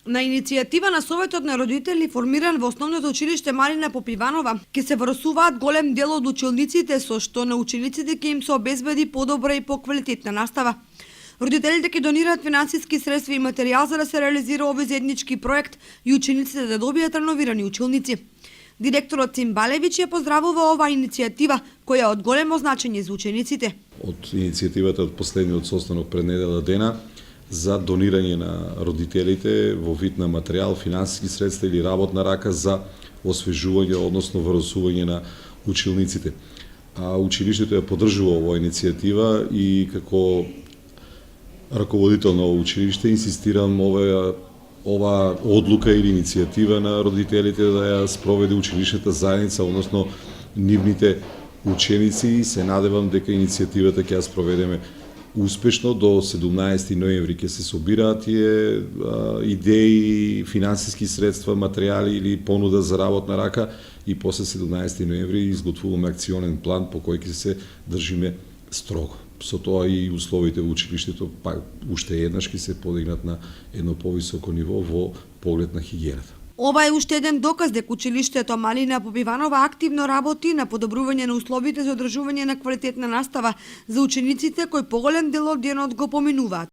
На иницијатива на Советот на родители формиран во Основното училиште Малина Попиванова, ќе се врсуваат голем дел од училниците, со што на учениците ќе им се обезбеди подобра и поквалитетна настава. Родителите ќе донираат финансиски средства и материјал за да се реализира овој заеднички проект и учениците да добијат реновирани училници. Директорот Цимбалевич ја поздравува оваа иницијатива, која е од големо значење за учениците. Од иницијативата од последниот состанок пред недела дена за донирање на родителите во вид на материјал, финансиски средства или работна рака за освежување, односно врсување на училниците. Училиштето ја поддржува оваа иницијатива и како раководител на овој училиште инсистирам ова одлука или иницијатива на родителите да ја спроведе училишната заедница, односно нивните ученици, и се надевам дека иницијативата ќе ја спроведеме успешно. До 17 ноември ќе се собираат тие идеи, финансиски средства, материјали или понуда за работна рака, и после 17 ноември изготвуваме акционен план по кој ќе се држиме строго. Со тоа и условите во училиштето уште еднаш ќе се подигнат на едно повисоко ниво во поглед на хигиената. Ова е уште еден доказ дека училиштето Малина Попиванова активно работи на подобрување на условите за одржување на квалитетна настава за учениците кои поголем дел од денот го поминуваат.